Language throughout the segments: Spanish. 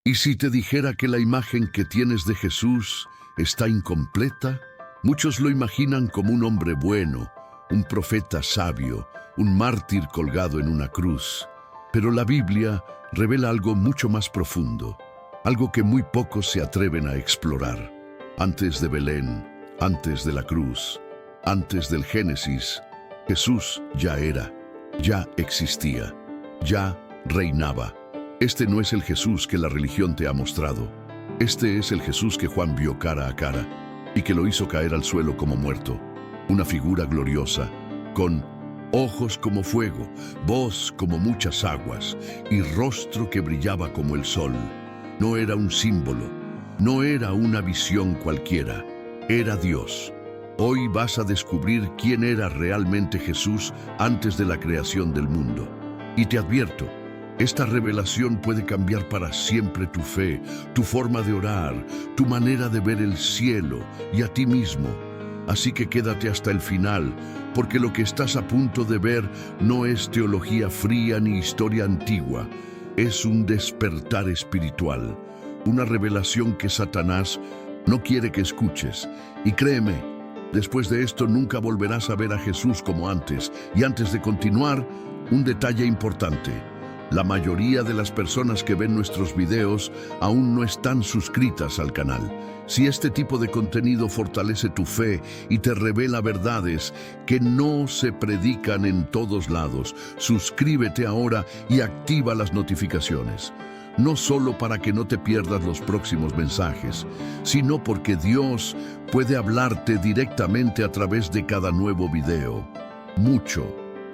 ¿Y si te dijera que la imagen que tienes de Jesús está incompleta? Muchos lo imaginan como un hombre bueno, un profeta sabio, un mártir colgado en una cruz. Pero la Biblia revela algo mucho más profundo, algo que muy pocos se atreven a explorar. Antes de Belén, antes de la cruz, antes del Génesis, Jesús ya era, ya existía, ya reinaba. Este no es el Jesús que la religión te ha mostrado. Este es el Jesús que Juan vio cara a cara y que lo hizo caer al suelo como muerto. Una figura gloriosa, con ojos como fuego, voz como muchas aguas y rostro que brillaba como el sol. No era un símbolo, no era una visión cualquiera, era Dios. Hoy vas a descubrir quién era realmente Jesús antes de la creación del mundo. Y te advierto, esta revelación puede cambiar para siempre tu fe, tu forma de orar, tu manera de ver el cielo y a ti mismo. Así que quédate hasta el final, porque lo que estás a punto de ver no es teología fría ni historia antigua. Es un despertar espiritual, una revelación que Satanás no quiere que escuches. Y créeme, después de esto nunca volverás a ver a Jesús como antes. Y antes de continuar, un detalle importante. La mayoría de las personas que ven nuestros videos aún no están suscritas al canal. Si este tipo de contenido fortalece tu fe y te revela verdades que no se predican en todos lados, suscríbete ahora y activa las notificaciones. No solo para que no te pierdas los próximos mensajes, sino porque Dios puede hablarte directamente a través de cada nuevo video. Mucho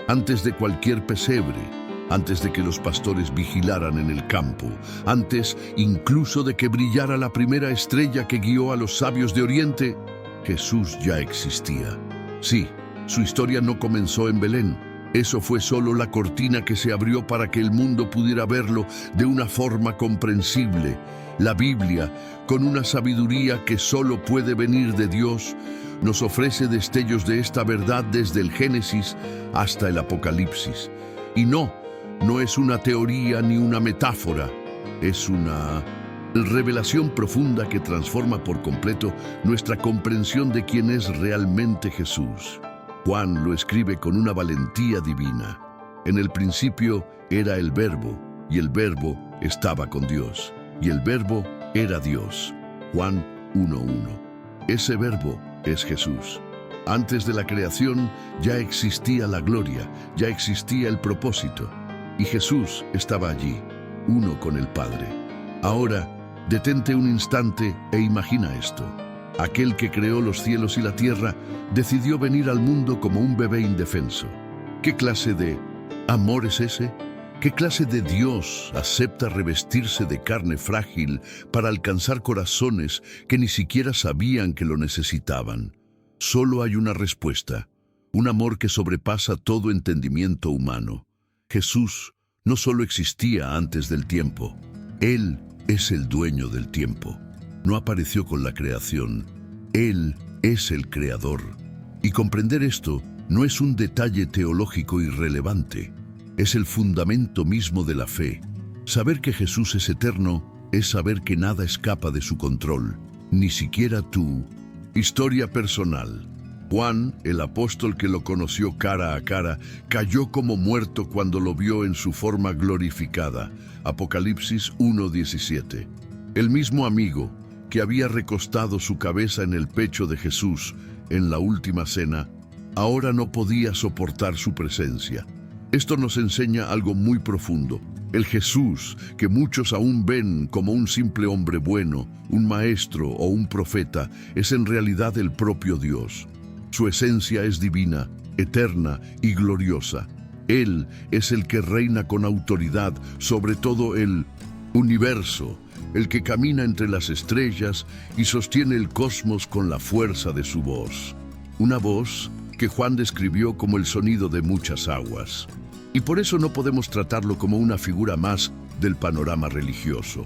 antes de cualquier pesebre, antes de que los pastores vigilaran en el campo, antes incluso de que brillara la primera estrella que guió a los sabios de Oriente, Jesús ya existía. Sí, su historia no comenzó en Belén. Eso fue solo la cortina que se abrió para que el mundo pudiera verlo de una forma comprensible. La Biblia, con una sabiduría que solo puede venir de Dios, nos ofrece destellos de esta verdad desde el Génesis hasta el Apocalipsis. Y no es una teoría ni una metáfora, es una revelación profunda que transforma por completo nuestra comprensión de quién es realmente Jesús. Juan lo escribe con una valentía divina. En el principio era el Verbo, y el Verbo estaba con Dios, y el Verbo era Dios. Juan 1:1. Ese Verbo es Jesús. Antes de la creación ya existía la gloria, ya existía el propósito. Y Jesús estaba allí, uno con el Padre. Ahora, detente un instante e imagina esto. Aquel que creó los cielos y la tierra decidió venir al mundo como un bebé indefenso. ¿Qué clase de amor es ese? ¿Qué clase de Dios acepta revestirse de carne frágil para alcanzar corazones que ni siquiera sabían que lo necesitaban? Solo hay una respuesta, un amor que sobrepasa todo entendimiento humano. Jesús no solo existía antes del tiempo, Él es el dueño del tiempo. No apareció con la creación, Él es el creador. Y comprender esto no es un detalle teológico irrelevante, es el fundamento mismo de la fe. Saber que Jesús es eterno es saber que nada escapa de su control, ni siquiera tú. Historia personal. Juan, el apóstol que lo conoció cara a cara, cayó como muerto cuando lo vio en su forma glorificada. Apocalipsis 1:17. El mismo amigo que había recostado su cabeza en el pecho de Jesús en la última cena, ahora no podía soportar su presencia. Esto nos enseña algo muy profundo. El Jesús que muchos aún ven como un simple hombre bueno, un maestro o un profeta, es en realidad el propio Dios. Su esencia es divina, eterna y gloriosa. Él es el que reina con autoridad sobre todo el universo, el que camina entre las estrellas y sostiene el cosmos con la fuerza de su voz. Una voz que Juan describió como el sonido de muchas aguas. Y por eso no podemos tratarlo como una figura más del panorama religioso.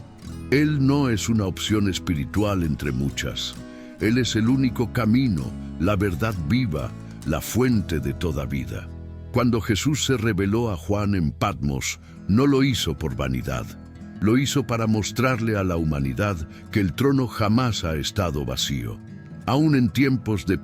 Él no es una opción espiritual entre muchas. Él es el único camino, la verdad viva, la fuente de toda vida. Cuando Jesús se reveló a Juan en Patmos, no lo hizo por vanidad. Lo hizo para mostrarle a la humanidad que el trono jamás ha estado vacío. Aún en tiempos de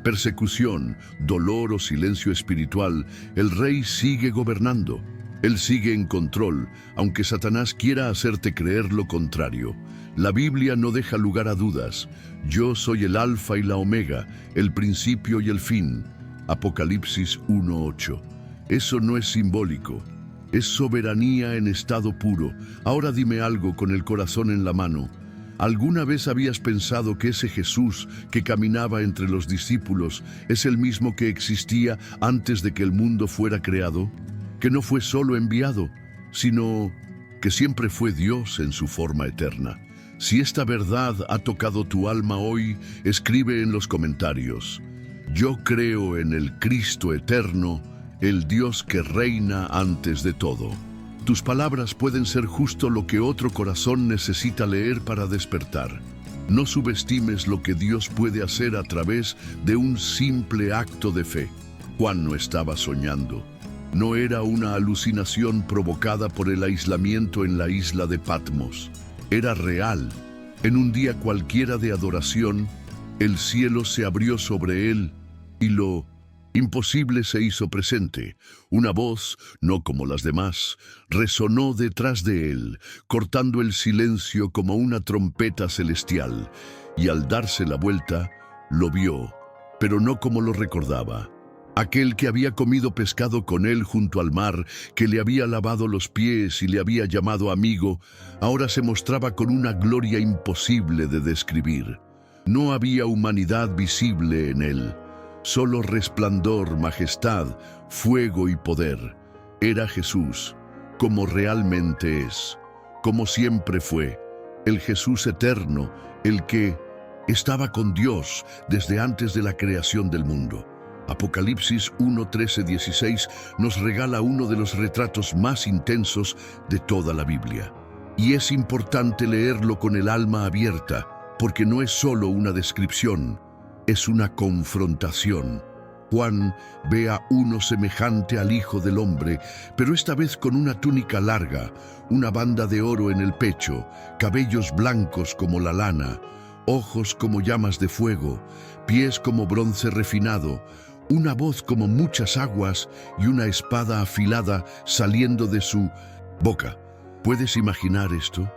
persecución, dolor o silencio espiritual, el Rey sigue gobernando. Él sigue en control, aunque Satanás quiera hacerte creer lo contrario. La Biblia no deja lugar a dudas. Yo soy el Alfa y la Omega, el principio y el fin. Apocalipsis 1:8. Eso no es simbólico. Es soberanía en estado puro. Ahora dime algo con el corazón en la mano. ¿Alguna vez habías pensado que ese Jesús que caminaba entre los discípulos es el mismo que existía antes de que el mundo fuera creado? Que no fue solo enviado, sino que siempre fue Dios en su forma eterna. Si esta verdad ha tocado tu alma hoy, escribe en los comentarios: yo creo en el Cristo eterno, el Dios que reina antes de todo. Tus palabras pueden ser justo lo que otro corazón necesita leer para despertar. No subestimes lo que Dios puede hacer a través de un simple acto de fe. Juan no estaba soñando. No era una alucinación provocada por el aislamiento en la isla de Patmos. Era real. En un día cualquiera de adoración, el cielo se abrió sobre él y lo imposible se hizo presente. Una voz, no como las demás, resonó detrás de él, cortando el silencio como una trompeta celestial, y al darse la vuelta, lo vio, pero no como lo recordaba. Aquel que había comido pescado con él junto al mar, que le había lavado los pies y le había llamado amigo, ahora se mostraba con una gloria imposible de describir. No había humanidad visible en él. Solo resplandor, majestad, fuego y poder. Era Jesús, como realmente es, como siempre fue, el Jesús eterno, el que estaba con Dios desde antes de la creación del mundo. Apocalipsis 1:13-16 nos regala uno de los retratos más intensos de toda la Biblia. Y es importante leerlo con el alma abierta, porque no es solo una descripción, es una confrontación. Juan ve a uno semejante al Hijo del Hombre, pero esta vez con una túnica larga, una banda de oro en el pecho, cabellos blancos como la lana, ojos como llamas de fuego, pies como bronce refinado, una voz como muchas aguas y una espada afilada saliendo de su boca. ¿Puedes imaginar esto?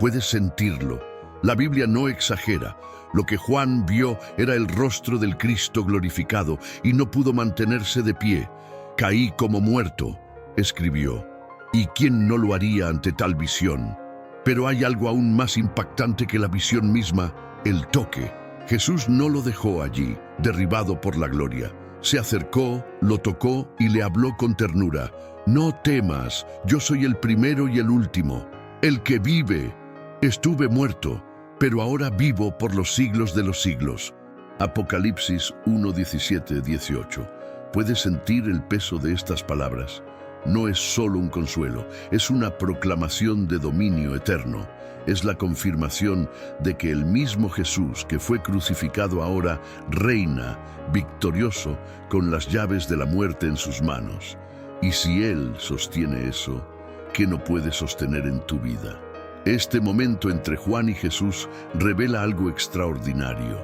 ¿Puedes sentirlo? La Biblia no exagera. Lo que Juan vio era el rostro del Cristo glorificado y no pudo mantenerse de pie. Caí como muerto, escribió. ¿Y quién no lo haría ante tal visión? Pero hay algo aún más impactante que la visión misma, el toque. Jesús no lo dejó allí, derribado por la gloria. Se acercó, lo tocó y le habló con ternura. No temas, yo soy el primero y el último, el que vive. Estuve muerto, pero ahora vivo por los siglos de los siglos. Apocalipsis 1:17-18. ¿Puedes sentir el peso de estas palabras? No es solo un consuelo, es una proclamación de dominio eterno. Es la confirmación de que el mismo Jesús que fue crucificado ahora reina, victorioso, con las llaves de la muerte en sus manos. Y si Él sostiene eso, ¿qué no puede sostener en tu vida? Este momento entre Juan y Jesús revela algo extraordinario,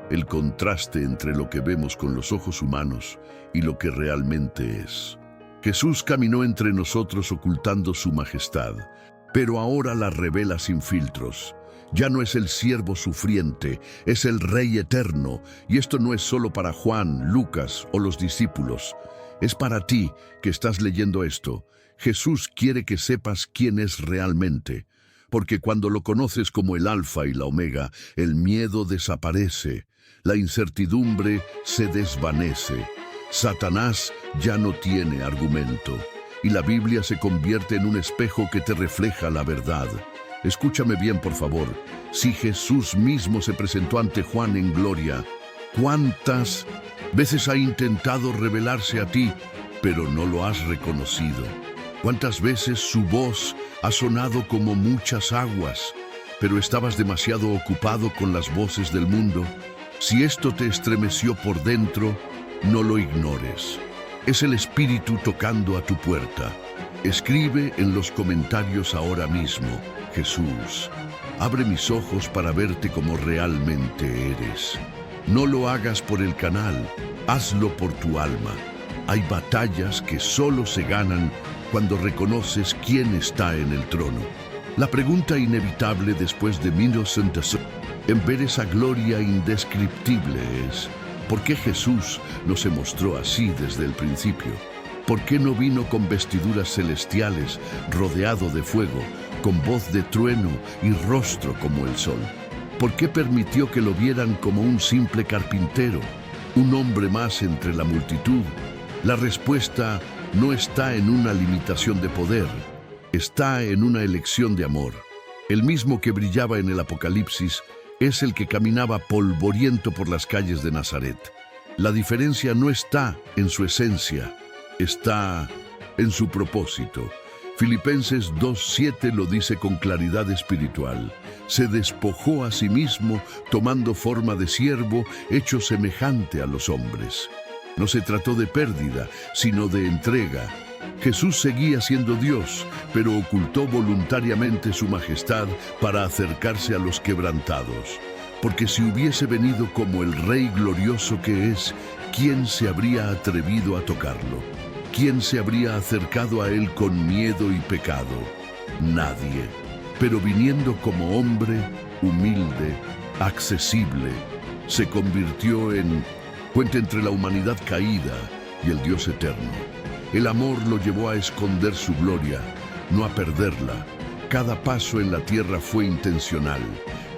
el contraste entre lo que vemos con los ojos humanos y lo que realmente es. Jesús caminó entre nosotros ocultando su majestad, pero ahora la revela sin filtros. Ya no es el siervo sufriente, es el Rey eterno, y esto no es solo para Juan, Lucas o los discípulos. Es para ti que estás leyendo esto. Jesús quiere que sepas quién es realmente, porque cuando lo conoces como el Alfa y la Omega, el miedo desaparece, la incertidumbre se desvanece. Satanás ya no tiene argumento, y la Biblia se convierte en un espejo que te refleja la verdad. Escúchame bien, por favor. Si Jesús mismo se presentó ante Juan en gloria, ¿cuántas veces ha intentado revelarse a ti, pero no lo has reconocido? ¿Cuántas veces su voz ha sonado como muchas aguas, pero estabas demasiado ocupado con las voces del mundo? Si esto te estremeció por dentro, no lo ignores. Es el Espíritu tocando a tu puerta. Escribe en los comentarios ahora mismo: Jesús, abre mis ojos para verte como realmente eres. No lo hagas por el canal, hazlo por tu alma. Hay batallas que solo se ganan cuando reconoces quién está en el trono. La pregunta inevitable después de 1900 en ver esa gloria indescriptible es: ¿por qué Jesús no se mostró así desde el principio? ¿Por qué no vino con vestiduras celestiales, rodeado de fuego, con voz de trueno y rostro como el sol? ¿Por qué permitió que lo vieran como un simple carpintero, un hombre más entre la multitud? La respuesta no está en una limitación de poder, está en una elección de amor. El mismo que brillaba en el Apocalipsis es el que caminaba polvoriento por las calles de Nazaret. La diferencia no está en su esencia, está en su propósito. Filipenses 2:7 lo dice con claridad espiritual. Se despojó a sí mismo, tomando forma de siervo, hecho semejante a los hombres. No se trató de pérdida, sino de entrega. Jesús seguía siendo Dios, pero ocultó voluntariamente su majestad para acercarse a los quebrantados. Porque si hubiese venido como el Rey glorioso que es, ¿quién se habría atrevido a tocarlo? ¿Quién se habría acercado a él con miedo y pecado? Nadie. Pero viniendo como hombre, humilde, accesible, se convirtió en puente entre la humanidad caída y el Dios eterno. El amor lo llevó a esconder su gloria, no a perderla. Cada paso en la tierra fue intencional.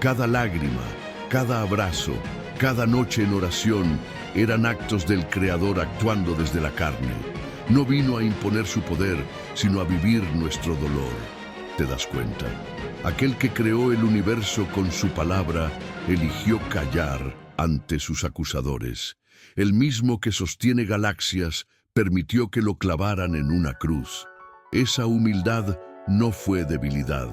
Cada lágrima, cada abrazo, cada noche en oración eran actos del Creador actuando desde la carne. No vino a imponer su poder, sino a vivir nuestro dolor. ¿Te das cuenta? Aquel que creó el universo con su palabra, eligió callar ante sus acusadores. El mismo que sostiene galaxias, permitió que lo clavaran en una cruz. Esa humildad no fue debilidad,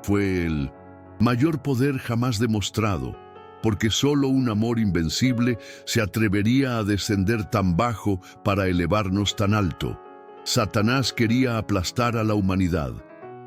fue el mayor poder jamás demostrado, porque solo un amor invencible se atrevería a descender tan bajo para elevarnos tan alto. Satanás quería aplastar a la humanidad.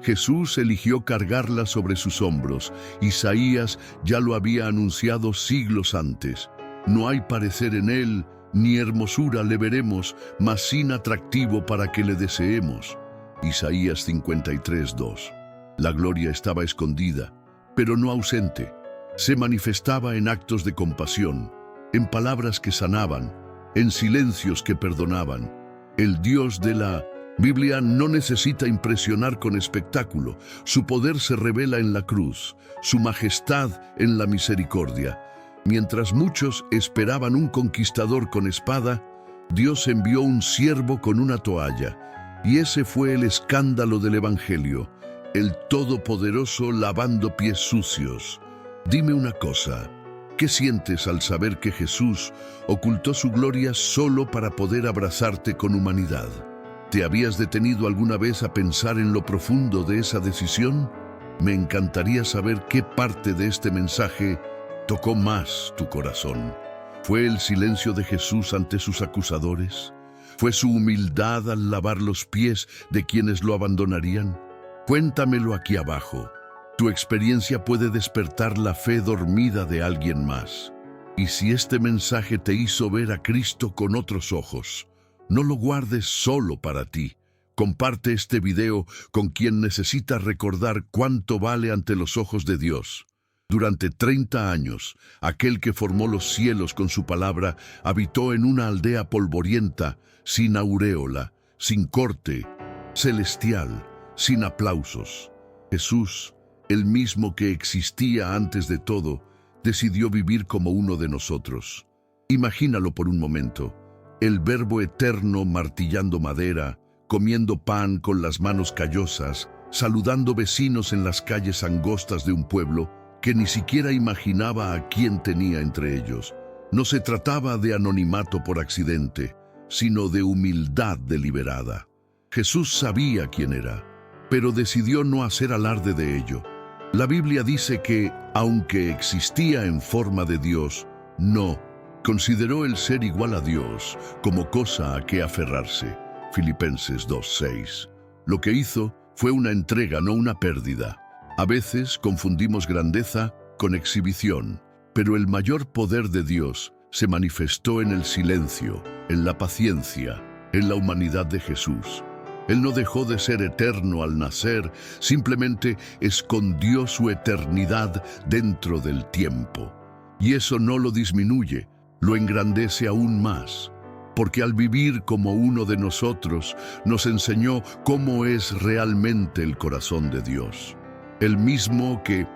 Jesús eligió cargarla sobre sus hombros. Isaías ya lo había anunciado siglos antes. No hay parecer en él, ni hermosura le veremos, mas sin atractivo para que le deseemos. Isaías 53:2. La gloria estaba escondida, pero no ausente. Se manifestaba en actos de compasión, en palabras que sanaban, en silencios que perdonaban. El Dios de la Biblia no necesita impresionar con espectáculo. Su poder se revela en la cruz, su majestad en la misericordia. Mientras muchos esperaban un conquistador con espada, Dios envió un siervo con una toalla. Y ese fue el escándalo del Evangelio, el Todopoderoso lavando pies sucios. Dime una cosa, ¿qué sientes al saber que Jesús ocultó su gloria solo para poder abrazarte con humanidad? ¿Te habías detenido alguna vez a pensar en lo profundo de esa decisión? Me encantaría saber qué parte de este mensaje tocó más tu corazón. ¿Fue el silencio de Jesús ante sus acusadores? ¿Fue su humildad al lavar los pies de quienes lo abandonarían? Cuéntamelo aquí abajo. Tu experiencia puede despertar la fe dormida de alguien más. Y si este mensaje te hizo ver a Cristo con otros ojos, no lo guardes solo para ti. Comparte este video con quien necesita recordar cuánto vale ante los ojos de Dios. Durante 30 años, aquel que formó los cielos con su palabra habitó en una aldea polvorienta, sin auréola, sin corte, celestial, sin aplausos. Jesús, el mismo que existía antes de todo, decidió vivir como uno de nosotros. Imagínalo por un momento, el Verbo eterno martillando madera, comiendo pan con las manos callosas, saludando vecinos en las calles angostas de un pueblo que ni siquiera imaginaba a quién tenía entre ellos. No se trataba de anonimato por accidente, sino de humildad deliberada. Jesús sabía quién era, pero decidió no hacer alarde de ello. La Biblia dice que, aunque existía en forma de Dios, no consideró el ser igual a Dios como cosa a que aferrarse. Filipenses 2:6. Lo que hizo fue una entrega, no una pérdida. A veces confundimos grandeza con exhibición, pero el mayor poder de Dios se manifestó en el silencio, en la paciencia, en la humanidad de Jesús. Él no dejó de ser eterno al nacer, simplemente escondió su eternidad dentro del tiempo. Y eso no lo disminuye, lo engrandece aún más, porque al vivir como uno de nosotros, nos enseñó cómo es realmente el corazón de Dios. El mismo que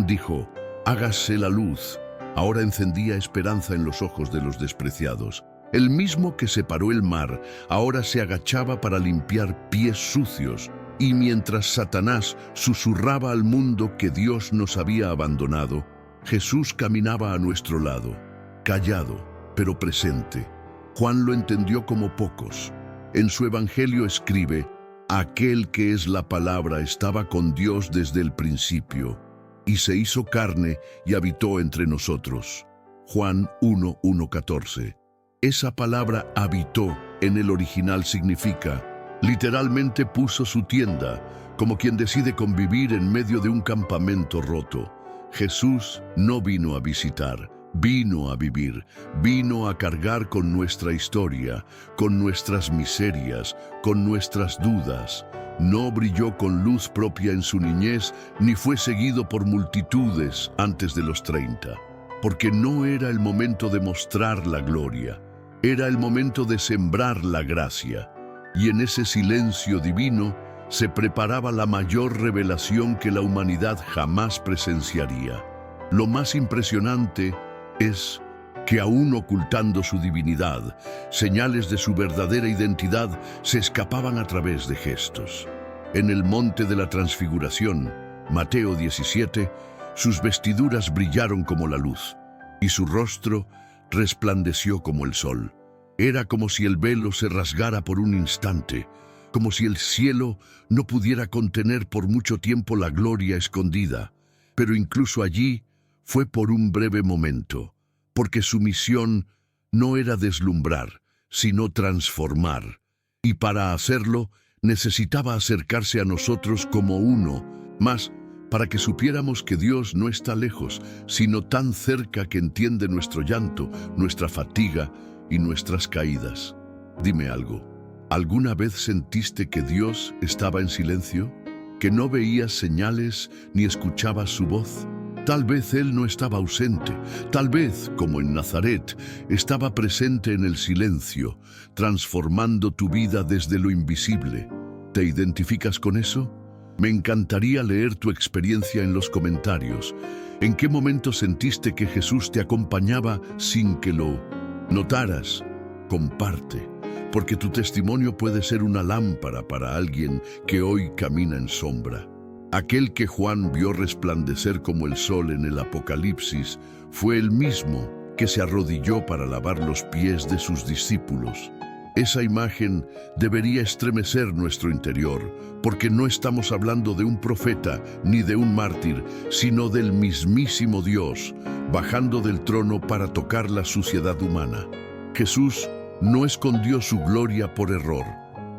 dijo, hágase la luz, ahora encendía esperanza en los ojos de los despreciados. El mismo que separó el mar, ahora se agachaba para limpiar pies sucios, y mientras Satanás susurraba al mundo que Dios nos había abandonado, Jesús caminaba a nuestro lado, callado, pero presente. Juan lo entendió como pocos. En su Evangelio escribe, aquel que es la palabra estaba con Dios desde el principio, y se hizo carne y habitó entre nosotros. Juan 1:14. Esa palabra habitó en el original significa, literalmente puso su tienda, como quien decide convivir en medio de un campamento roto. Jesús no vino a visitar, vino a vivir, vino a cargar con nuestra historia, con nuestras miserias, con nuestras dudas. No brilló con luz propia en su niñez, ni fue seguido por multitudes antes de los 30, porque no era el momento de mostrar la gloria. Era el momento de sembrar la gracia, y en ese silencio divino se preparaba la mayor revelación que la humanidad jamás presenciaría. Lo más impresionante es que aún ocultando su divinidad, señales de su verdadera identidad se escapaban a través de gestos. En el monte de la Transfiguración, Mateo 17, sus vestiduras brillaron como la luz, y su rostro resplandeció como el sol. Era como si el velo se rasgara por un instante, como si el cielo no pudiera contener por mucho tiempo la gloria escondida. Pero incluso allí fue por un breve momento, porque su misión no era deslumbrar, sino transformar. Y para hacerlo, necesitaba acercarse a nosotros como uno, más para que supiéramos que Dios no está lejos, sino tan cerca que entiende nuestro llanto, nuestra fatiga y nuestras caídas. Dime algo, ¿alguna vez sentiste que Dios estaba en silencio? ¿Que no veías señales ni escuchabas su voz? Tal vez Él no estaba ausente, tal vez, como en Nazaret, estaba presente en el silencio, transformando tu vida desde lo invisible. ¿Te identificas con eso? Me encantaría leer tu experiencia en los comentarios. ¿En qué momento sentiste que Jesús te acompañaba sin que lo notaras? Comparte, porque tu testimonio puede ser una lámpara para alguien que hoy camina en sombra. Aquel que Juan vio resplandecer como el sol en el Apocalipsis fue el mismo que se arrodilló para lavar los pies de sus discípulos. Esa imagen debería estremecer nuestro interior, porque no estamos hablando de un profeta ni de un mártir, sino del mismísimo Dios, bajando del trono para tocar la suciedad humana. Jesús no escondió su gloria por error,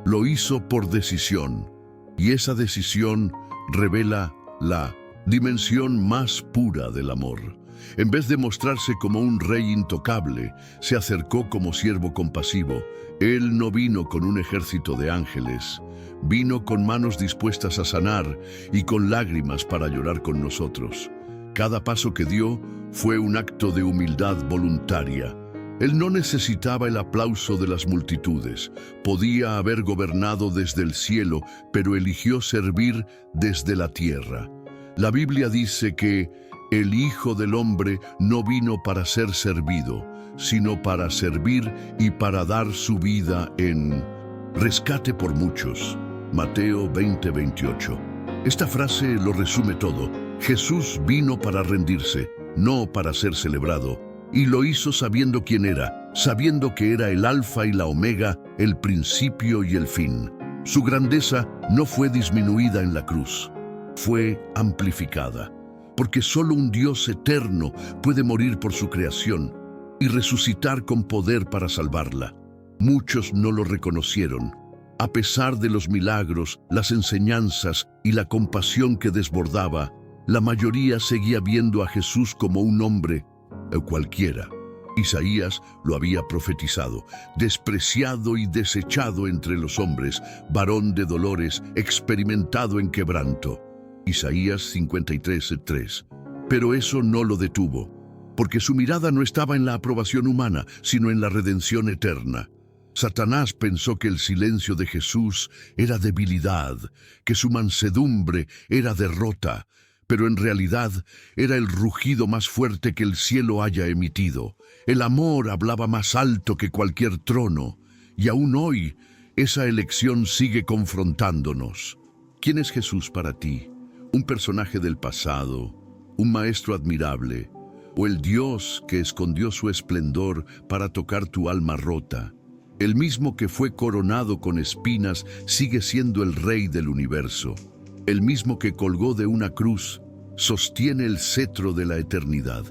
lo hizo por decisión, y esa decisión revela la dimensión más pura del amor. En vez de mostrarse como un rey intocable, se acercó como siervo compasivo. Él no vino con un ejército de ángeles, vino con manos dispuestas a sanar y con lágrimas para llorar con nosotros. Cada paso que dio fue un acto de humildad voluntaria. Él no necesitaba el aplauso de las multitudes. Podía haber gobernado desde el cielo, pero eligió servir desde la tierra. La Biblia dice que el Hijo del Hombre no vino para ser servido, sino para servir y para dar su vida en rescate por muchos. Mateo 20:28. Esta frase lo resume todo. Jesús vino para rendirse, no para ser celebrado, y lo hizo sabiendo quién era, sabiendo que era el Alfa y la Omega, el principio y el fin. Su grandeza no fue disminuida en la cruz, fue amplificada, porque solo un Dios eterno puede morir por su creación y resucitar con poder para salvarla. Muchos no lo reconocieron, A pesar de los milagros, las enseñanzas y la compasión que desbordaba, la mayoría seguía viendo a Jesús como un hombre cualquiera. Isaías lo había profetizado: despreciado y desechado entre los hombres, varón de dolores, experimentado en quebranto. Isaías 53:3. Pero eso no lo detuvo, porque su mirada no estaba en la aprobación humana, sino en la redención eterna. Satanás pensó que el silencio de Jesús era debilidad, que su mansedumbre era derrota, pero en realidad era el rugido más fuerte que el cielo haya emitido. El amor hablaba más alto que cualquier trono, y aún hoy esa elección sigue confrontándonos. ¿Quién es Jesús para ti? ¿Un personaje del pasado? ¿Un maestro admirable? ¿O el Dios que escondió su esplendor para tocar tu alma rota? El mismo que fue coronado con espinas sigue siendo el Rey del universo. El mismo que colgó de una cruz sostiene el cetro de la eternidad.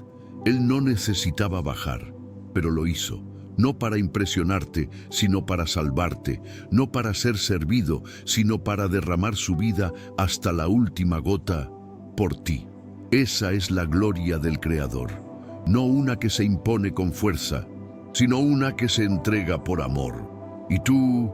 Él no necesitaba bajar, pero lo hizo, no para impresionarte, sino para salvarte, no para ser servido, sino para derramar su vida hasta la última gota por ti. Esa es la gloria del Creador, no una que se impone con fuerza, sino una que se entrega por amor. ¿Y tú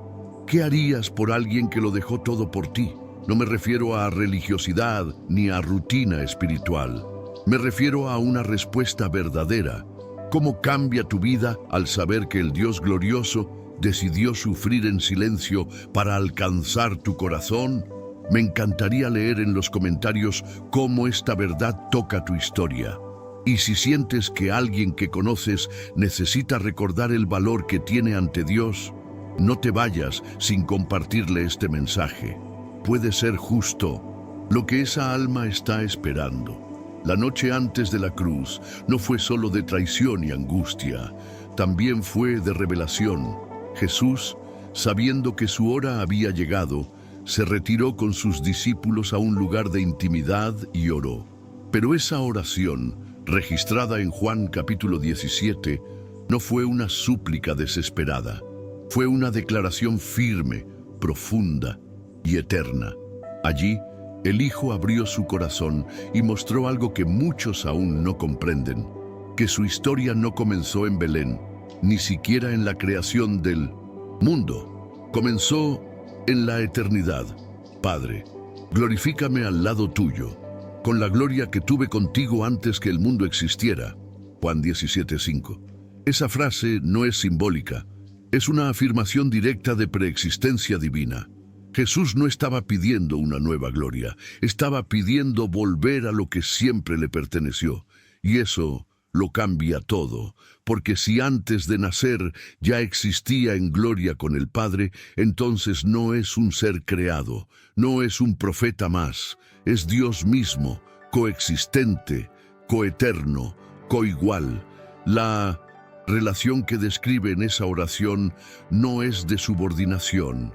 qué harías por alguien que lo dejó todo por ti? No me refiero a religiosidad ni a rutina espiritual. Me refiero a una respuesta verdadera. ¿Cómo cambia tu vida al saber que el Dios glorioso decidió sufrir en silencio para alcanzar tu corazón? Me encantaría leer en los comentarios cómo esta verdad toca tu historia. Y si sientes que alguien que conoces necesita recordar el valor que tiene ante Dios, no te vayas sin compartirle este mensaje. Puede ser justo lo que esa alma está esperando. La noche antes de la cruz no fue solo de traición y angustia, también fue de revelación. Jesús, sabiendo que su hora había llegado, se retiró con sus discípulos a un lugar de intimidad y oró. Pero esa oración, registrada en Juan capítulo 17, no fue una súplica desesperada. Fue una declaración firme, profunda y eterna. Allí, el Hijo abrió su corazón y mostró algo que muchos aún no comprenden: que su historia no comenzó en Belén, ni siquiera en la creación del mundo. Comenzó en la eternidad. Padre, glorifícame al lado tuyo, con la gloria que tuve contigo antes que el mundo existiera. Juan 17:5. Esa frase no es simbólica, es una afirmación directa de preexistencia divina. Jesús no estaba pidiendo una nueva gloria, estaba pidiendo volver a lo que siempre le perteneció. Y eso lo cambia todo, porque si antes de nacer ya existía en gloria con el Padre, entonces no es un ser creado, no es un profeta más, es Dios mismo, coexistente, coeterno, coigual. La relación que describe en esa oración no es de subordinación,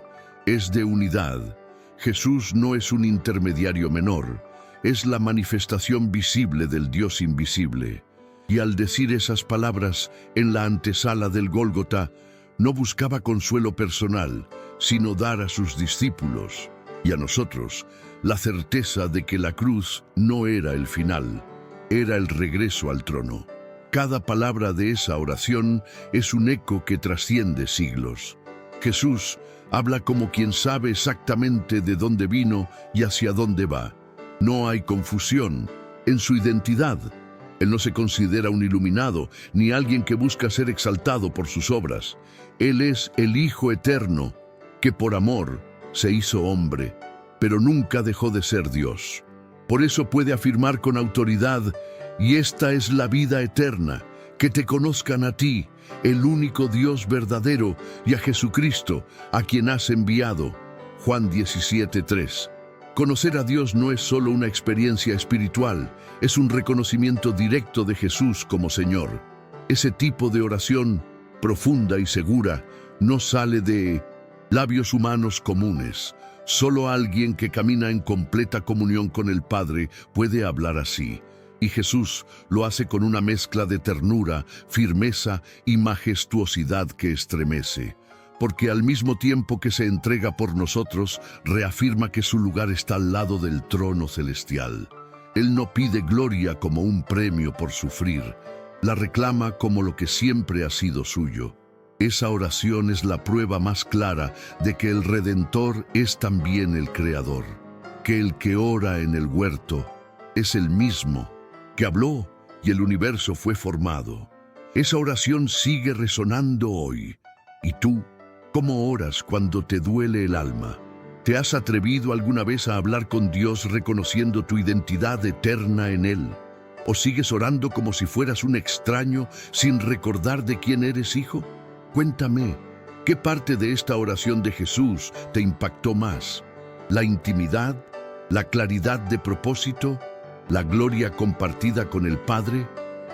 es de unidad. Jesús no es un intermediario menor, es la manifestación visible del Dios invisible. Y al decir esas palabras en la antesala del Gólgota, no buscaba consuelo personal, sino dar a sus discípulos y a nosotros la certeza de que la cruz no era el final, era el regreso al trono. Cada palabra de esa oración es un eco que trasciende siglos. Jesús habla como quien sabe exactamente de dónde vino y hacia dónde va. No hay confusión en su identidad. Él no se considera un iluminado, ni alguien que busca ser exaltado por sus obras. Él es el Hijo eterno, que por amor se hizo hombre, pero nunca dejó de ser Dios. Por eso puede afirmar con autoridad: y esta es la vida eterna, que te conozcan a ti, el único Dios verdadero, y a Jesucristo, a quien has enviado. Juan 17:3. Conocer a Dios no es solo una experiencia espiritual, es un reconocimiento directo de Jesús como Señor. Ese tipo de oración, profunda y segura, no sale de labios humanos comunes. Solo alguien que camina en completa comunión con el Padre puede hablar así. Y Jesús lo hace con una mezcla de ternura, firmeza y majestuosidad que estremece. porque al mismo tiempo que se entrega por nosotros, reafirma que su lugar está al lado del trono celestial. Él no pide gloria como un premio por sufrir, la reclama como lo que siempre ha sido suyo. Esa oración es la prueba más clara de que el Redentor es también el Creador, que el que ora en el huerto es el mismo que habló y el universo fue formado. Esa oración sigue resonando hoy. ¿Y tú, cómo oras cuando te duele el alma? ¿Te has atrevido alguna vez a hablar con Dios reconociendo tu identidad eterna en Él? ¿O sigues orando como si fueras un extraño sin recordar de quién eres hijo? Cuéntame, ¿qué parte de esta oración de Jesús te impactó más? ¿La intimidad? ¿La claridad de propósito? ¿La gloria compartida con el Padre?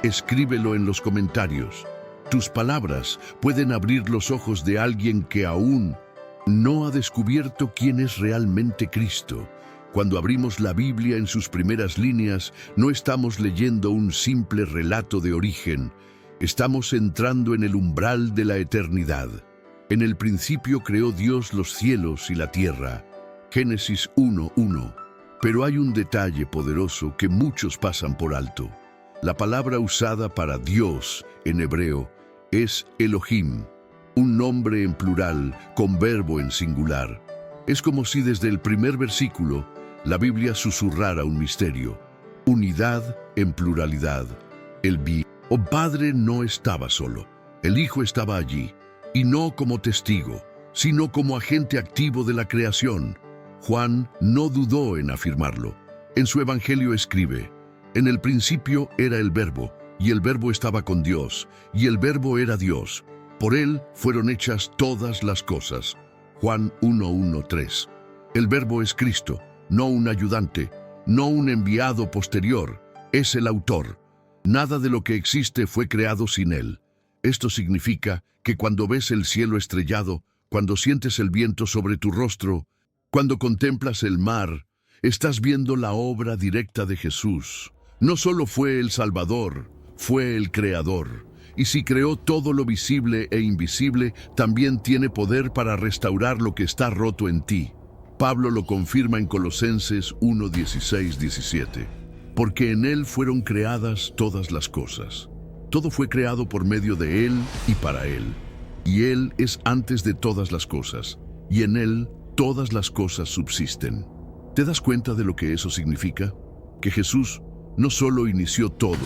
Escríbelo en los comentarios. Tus palabras pueden abrir los ojos de alguien que aún no ha descubierto quién es realmente Cristo. Cuando abrimos la Biblia en sus primeras líneas, no estamos leyendo un simple relato de origen. Estamos entrando en el umbral de la eternidad. En el principio creó Dios los cielos y la tierra. Génesis 1:1. Pero hay un detalle poderoso que muchos pasan por alto. La palabra usada para Dios en hebreo es Elohim, un nombre en plural con verbo en singular. Es como si desde el primer versículo la Biblia susurrara un misterio. Unidad en pluralidad. El Padre no estaba solo. El Hijo estaba allí, y no como testigo, sino como agente activo de la creación. Juan no dudó en afirmarlo. En su Evangelio escribe: en el principio era el Verbo, y el Verbo estaba con Dios, y el Verbo era Dios. Por él fueron hechas todas las cosas. Juan 1:1-3. El Verbo es Cristo, no un ayudante, no un enviado posterior, es el autor. Nada de lo que existe fue creado sin él. Esto significa que cuando ves el cielo estrellado, cuando sientes el viento sobre tu rostro, cuando contemplas el mar, estás viendo la obra directa de Jesús. No solo fue el Salvador, fue el Creador. Y si creó todo lo visible e invisible, también tiene poder para restaurar lo que está roto en ti. Pablo lo confirma en Colosenses 1:16-17. Porque en Él fueron creadas todas las cosas. Todo fue creado por medio de Él y para Él. Y Él es antes de todas las cosas, y en Él todas las cosas subsisten. ¿Te das cuenta de lo que eso significa? Que Jesús no solo inició todo,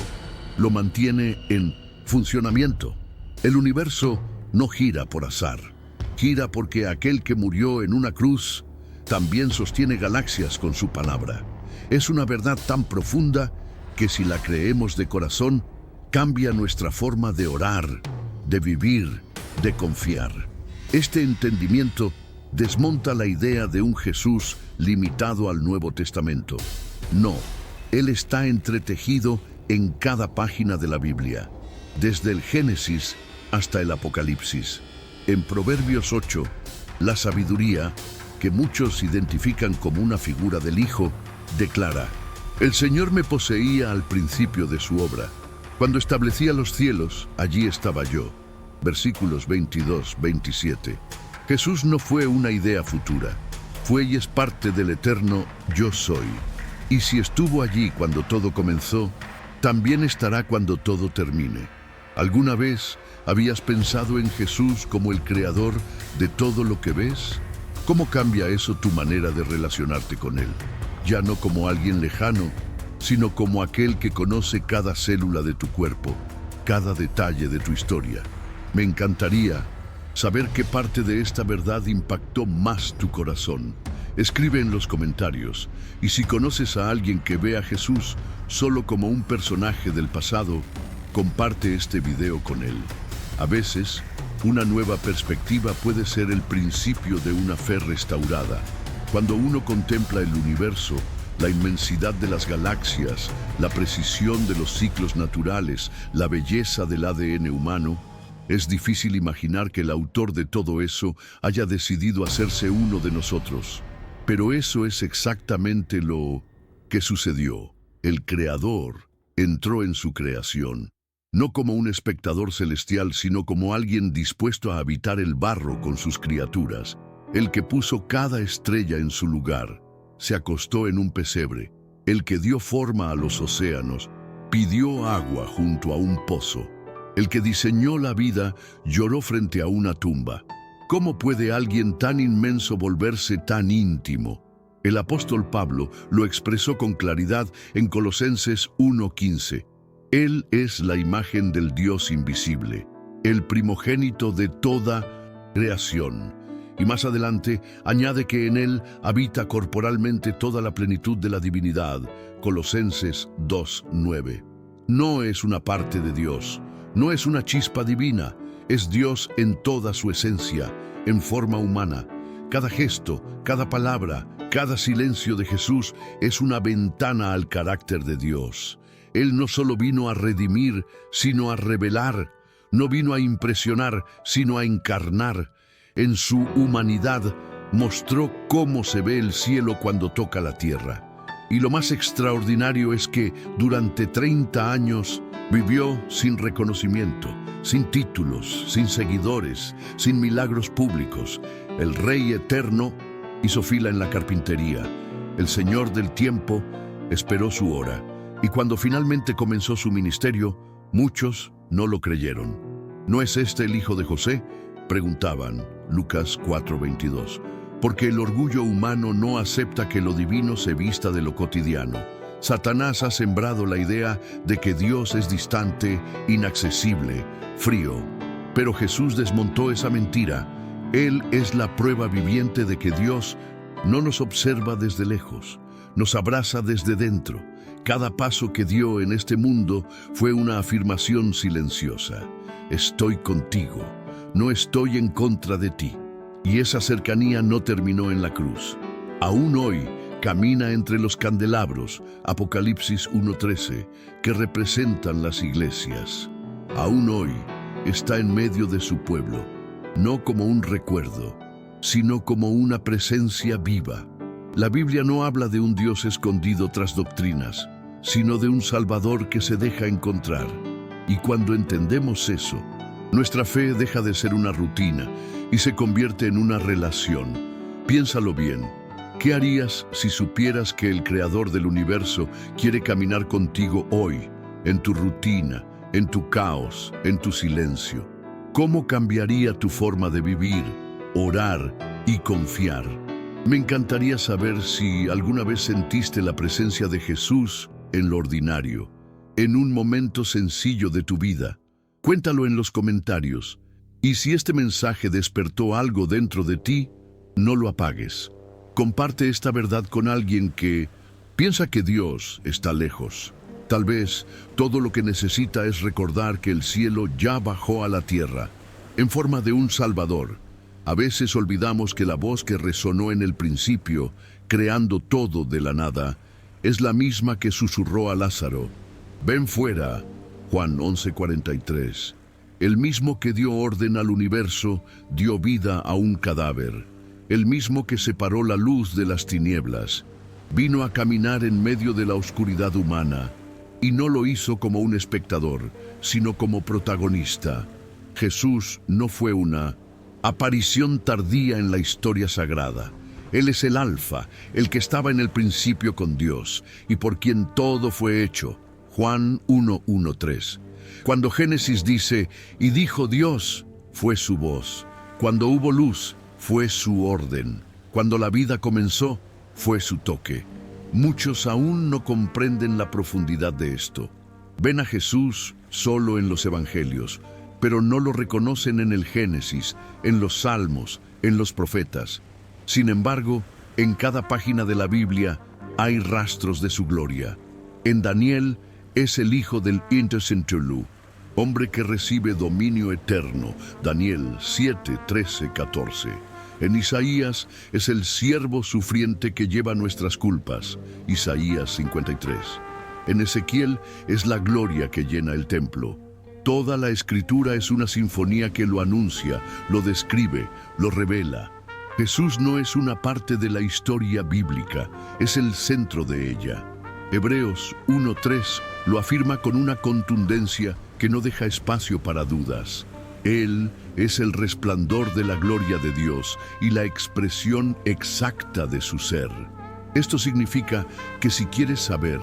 lo mantiene en funcionamiento. El universo no gira por azar, gira porque aquel que murió en una cruz también sostiene galaxias con su palabra. Es una verdad tan profunda que si la creemos de corazón, cambia nuestra forma de orar, de vivir, de confiar. Este entendimiento desmonta la idea de un Jesús limitado al Nuevo Testamento. No, Él está entretejido en cada página de la Biblia, desde el Génesis hasta el Apocalipsis. En Proverbios 8, la sabiduría, que muchos identifican como una figura del Hijo, declara: el Señor me poseía al principio de su obra. Cuando establecía los cielos, allí estaba yo. Versículos 22-27. Jesús no fue una idea futura, fue y es parte del eterno yo soy. Y si estuvo allí cuando todo comenzó, también estará cuando todo termine. ¿Alguna vez habías pensado en Jesús como el creador de todo lo que ves? ¿Cómo cambia eso tu manera de relacionarte con Él? Ya no como alguien lejano, sino como aquel que conoce cada célula de tu cuerpo, cada detalle de tu historia. Me encantaría saber qué parte de esta verdad impactó más tu corazón. Escribe en los comentarios, y si conoces a alguien que ve a Jesús solo como un personaje del pasado, comparte este video con él. A veces, una nueva perspectiva puede ser el principio de una fe restaurada. Cuando uno contempla el universo, la inmensidad de las galaxias, la precisión de los ciclos naturales, la belleza del ADN humano, es difícil imaginar que el autor de todo eso haya decidido hacerse uno de nosotros. Pero eso es exactamente lo que sucedió. El Creador entró en su creación. no como un espectador celestial, sino como alguien dispuesto a habitar el barro con sus criaturas, el que puso cada estrella en su lugar, se acostó en un pesebre, el que dio forma a los océanos, pidió agua junto a un pozo, el que diseñó la vida lloró frente a una tumba. ¿Cómo puede alguien tan inmenso volverse tan íntimo? El apóstol Pablo lo expresó con claridad en Colosenses 1:15. Él es la imagen del Dios invisible, el primogénito de toda creación. Y más adelante añade que en él habita corporalmente toda la plenitud de la divinidad, Colosenses 2:9. No es una parte de Dios, no es una chispa divina, es Dios en toda su esencia, en forma humana. Cada gesto, cada palabra, cada silencio de Jesús es una ventana al carácter de Dios. Él no solo vino a redimir, sino a revelar. No vino a impresionar, sino a encarnar. En su humanidad mostró cómo se ve el cielo cuando toca la tierra. Y lo más extraordinario es que durante 30 años vivió sin reconocimiento, sin títulos, sin seguidores, sin milagros públicos. El Rey eterno hizo fila en la carpintería. El Señor del tiempo esperó su hora. Y cuando finalmente comenzó su ministerio, muchos no lo creyeron. ¿No es este el hijo de José?, preguntaban, Lucas 4:22. Porque el orgullo humano no acepta que lo divino se vista de lo cotidiano. Satanás ha sembrado la idea de que Dios es distante, inaccesible, frío. Pero Jesús desmontó esa mentira. Él es la prueba viviente de que Dios no nos observa desde lejos, nos abraza desde dentro. Cada paso que dio en este mundo fue una afirmación silenciosa. Estoy contigo, no estoy en contra de ti. Y esa cercanía no terminó en la cruz. Aún hoy camina entre los candelabros, Apocalipsis 1:13, que representan las iglesias. Aún hoy está en medio de su pueblo, no como un recuerdo, sino como una presencia viva. La Biblia no habla de un Dios escondido tras doctrinas, sino de un Salvador que se deja encontrar. Y cuando entendemos eso, nuestra fe deja de ser una rutina y se convierte en una relación. Piénsalo bien. ¿Qué harías si supieras que el Creador del universo quiere caminar contigo hoy, en tu rutina, en tu caos, en tu silencio? ¿Cómo cambiaría tu forma de vivir, orar y confiar? Me encantaría saber si alguna vez sentiste la presencia de Jesús en lo ordinario, en un momento sencillo de tu vida. Cuéntalo en los comentarios. Y si este mensaje despertó algo dentro de ti, no lo apagues. Comparte esta verdad con alguien que piensa que Dios está lejos. Tal vez todo lo que necesita es recordar que el cielo ya bajó a la tierra, en forma de un Salvador. A veces olvidamos que la voz que resonó en el principio, creando todo de la nada, es la misma que susurró a Lázaro: «Ven fuera», Juan 11:43. El mismo que dio orden al universo, dio vida a un cadáver. El mismo que separó la luz de las tinieblas, vino a caminar en medio de la oscuridad humana, y no lo hizo como un espectador, sino como protagonista. Jesús no fue una aparición tardía en la historia sagrada. Él es el Alfa, el que estaba en el principio con Dios, y por quien todo fue hecho. Juan 1:1-3. Cuando Génesis dice, y dijo Dios, fue su voz. Cuando hubo luz, fue su orden. Cuando la vida comenzó, fue su toque. Muchos aún no comprenden la profundidad de esto. Ven a Jesús solo en los evangelios, pero no lo reconocen en el Génesis, en los Salmos, en los profetas. Sin embargo, en cada página de la Biblia hay rastros de su gloria. En Daniel es el hijo del Intercentulu, hombre que recibe dominio eterno, Daniel 7:13-14. En Isaías es el siervo sufriente que lleva nuestras culpas, Isaías 53. En Ezequiel es la gloria que llena el templo. Toda la Escritura es una sinfonía que lo anuncia, lo describe, lo revela. Jesús no es una parte de la historia bíblica, es el centro de ella. Hebreos 1:3 lo afirma con una contundencia que no deja espacio para dudas. Él es el resplandor de la gloria de Dios y la expresión exacta de su ser. Esto significa que si quieres saber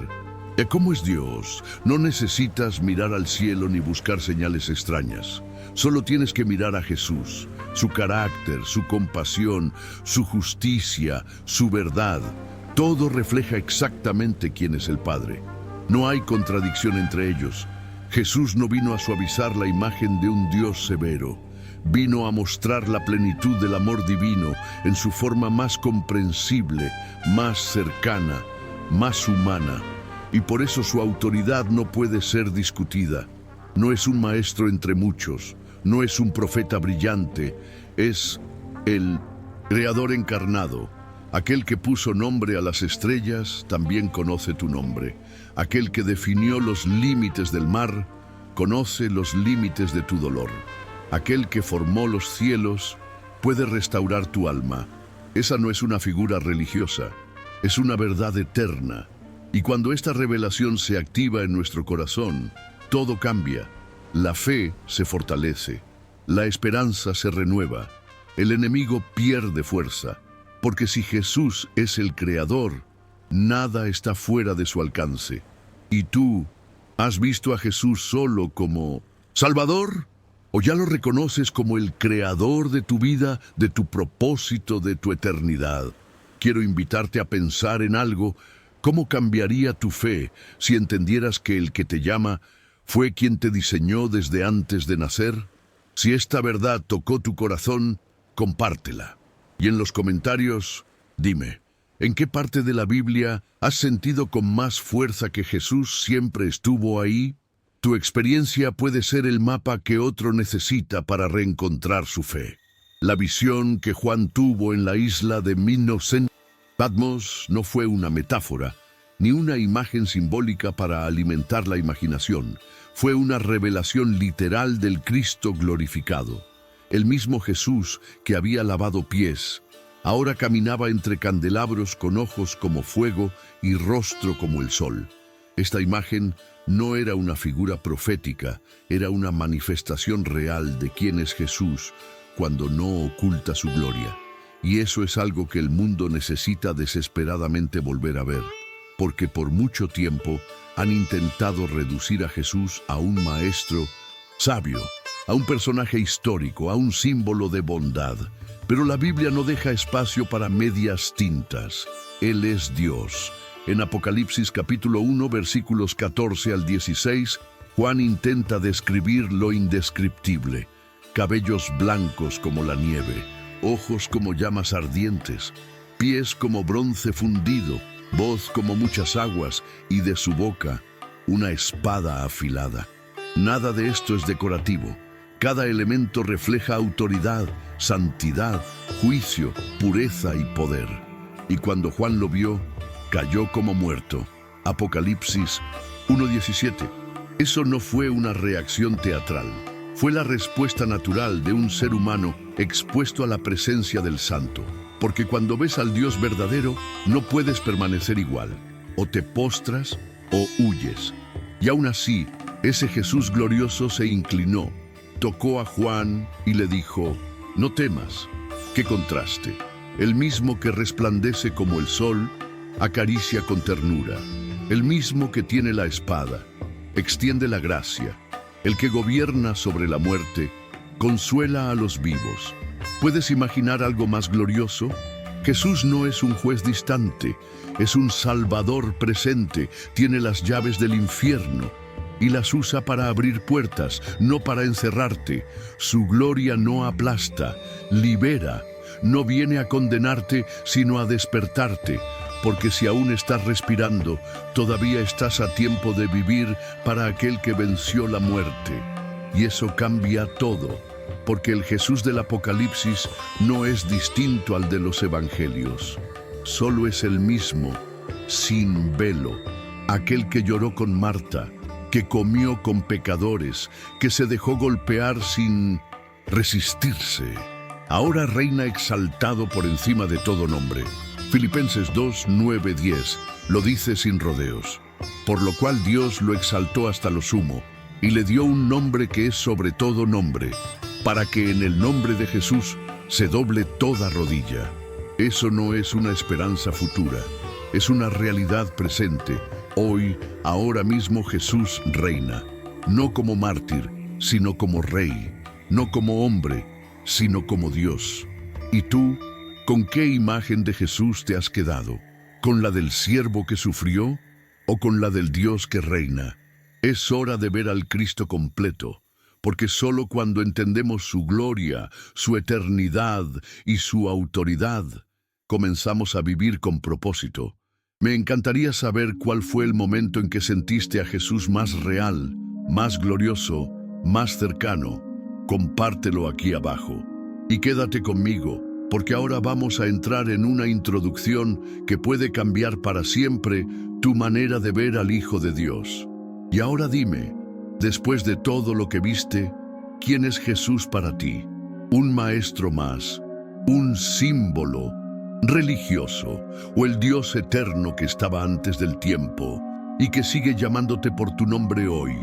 cómo es Dios, no necesitas mirar al cielo ni buscar señales extrañas. Solo tienes que mirar a Jesús, su carácter, su compasión, su justicia, su verdad. Todo refleja exactamente quién es el Padre. No hay contradicción entre ellos. Jesús no vino a suavizar la imagen de un Dios severo. Vino a mostrar la plenitud del amor divino en su forma más comprensible, más cercana, más humana. Y por eso su autoridad no puede ser discutida. No es un maestro entre muchos, no es un profeta brillante, es el Creador encarnado. Aquel que puso nombre a las estrellas también conoce tu nombre. Aquel que definió los límites del mar conoce los límites de tu dolor. Aquel que formó los cielos puede restaurar tu alma. Esa no es una figura religiosa, es una verdad eterna. Y cuando esta revelación se activa en nuestro corazón, todo cambia. La fe se fortalece, la esperanza se renueva, el enemigo pierde fuerza. Porque si Jesús es el Creador, nada está fuera de su alcance. ¿Y tú has visto a Jesús solo como Salvador? ¿O ya lo reconoces como el Creador de tu vida, de tu propósito, de tu eternidad? Quiero invitarte a pensar en algo. ¿Cómo cambiaría tu fe si entendieras que el que te llama fue quien te diseñó desde antes de nacer? Si esta verdad tocó tu corazón, compártela. Y en los comentarios, dime, ¿en qué parte de la Biblia has sentido con más fuerza que Jesús siempre estuvo ahí? Tu experiencia puede ser el mapa que otro necesita para reencontrar su fe. La visión que Juan tuvo en la isla de Patmos no fue una metáfora, ni una imagen simbólica para alimentar la imaginación. Fue una revelación literal del Cristo glorificado. El mismo Jesús que había lavado pies, ahora caminaba entre candelabros con ojos como fuego y rostro como el sol. Esta imagen no era una figura profética, era una manifestación real de quién es Jesús cuando no oculta su gloria. Y eso es algo que el mundo necesita desesperadamente volver a ver, porque por mucho tiempo han intentado reducir a Jesús a un maestro sabio, a un personaje histórico, a un símbolo de bondad. Pero la Biblia no deja espacio para medias tintas. Él es Dios. En Apocalipsis capítulo 1, versículos 14 al 16, Juan intenta describir lo indescriptible. Cabellos blancos como la nieve, ojos como llamas ardientes, pies como bronce fundido, voz como muchas aguas y de su boca una espada afilada. Nada de esto es decorativo. Cada elemento refleja autoridad, santidad, juicio, pureza y poder. Y cuando Juan lo vio, cayó como muerto. Apocalipsis 1:17. Eso no fue una reacción teatral. Fue la respuesta natural de un ser humano expuesto a la presencia del Santo. Porque cuando ves al Dios verdadero, no puedes permanecer igual. O te postras o huyes. Y aún así, ese Jesús glorioso se inclinó, tocó a Juan y le dijo, no temas. ¡Qué contraste! El mismo que resplandece como el sol, acaricia con ternura. El mismo que tiene la espada, extiende la gracia. El que gobierna sobre la muerte, consuela a los vivos. ¿Puedes imaginar algo más glorioso? Jesús no es un juez distante, es un Salvador presente, tiene las llaves del infierno y las usa para abrir puertas, no para encerrarte. Su gloria no aplasta, libera, no viene a condenarte, sino a despertarte, porque si aún estás respirando, todavía estás a tiempo de vivir para aquel que venció la muerte. Y eso cambia todo, porque el Jesús del Apocalipsis no es distinto al de los evangelios. Solo es el mismo, sin velo, aquel que lloró con Marta, que comió con pecadores, que se dejó golpear sin resistirse. Ahora reina exaltado por encima de todo nombre. Filipenses 2, 9, 10 lo dice sin rodeos. Por lo cual Dios lo exaltó hasta lo sumo y le dio un nombre que es sobre todo nombre, para que en el nombre de Jesús se doble toda rodilla. Eso no es una esperanza futura, es una realidad presente. Hoy, ahora mismo Jesús reina, no como mártir, sino como rey, no como hombre, sino como Dios. ¿Y tú, con qué imagen de Jesús te has quedado? ¿Con la del siervo que sufrió o con la del Dios que reina? Es hora de ver al Cristo completo, porque solo cuando entendemos su gloria, su eternidad y su autoridad, comenzamos a vivir con propósito. Me encantaría saber cuál fue el momento en que sentiste a Jesús más real, más glorioso, más cercano. Compártelo aquí abajo. Y quédate conmigo, porque ahora vamos a entrar en una introducción que puede cambiar para siempre tu manera de ver al Hijo de Dios. Y ahora dime, después de todo lo que viste, ¿quién es Jesús para ti? ¿Un maestro más? ¿Un símbolo religioso? ¿O el Dios eterno que estaba antes del tiempo y que sigue llamándote por tu nombre hoy?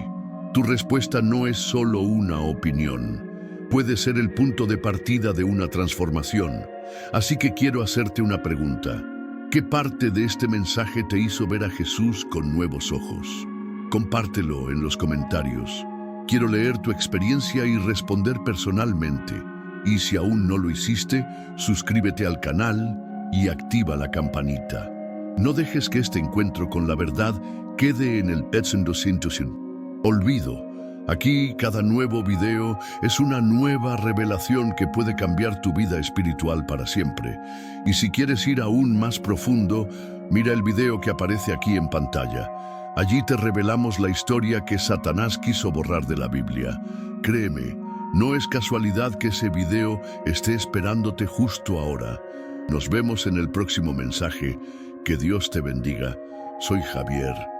Tu respuesta no es solo una opinión. Puede ser el punto de partida de una transformación. Así que quiero hacerte una pregunta. ¿Qué parte de este mensaje te hizo ver a Jesús con nuevos ojos? Compártelo en los comentarios. Quiero leer tu experiencia y responder personalmente. Y si aún no lo hiciste, suscríbete al canal y activa la campanita. No dejes que este encuentro con la verdad quede en el olvido. Aquí cada nuevo video es una nueva revelación que puede cambiar tu vida espiritual para siempre. Y si quieres ir aún más profundo, mira el video que aparece aquí en pantalla. Allí te revelamos la historia que Satanás quiso borrar de la Biblia. Créeme, no es casualidad que ese video esté esperándote justo ahora. Nos vemos en el próximo mensaje. Que Dios te bendiga. Soy Javier.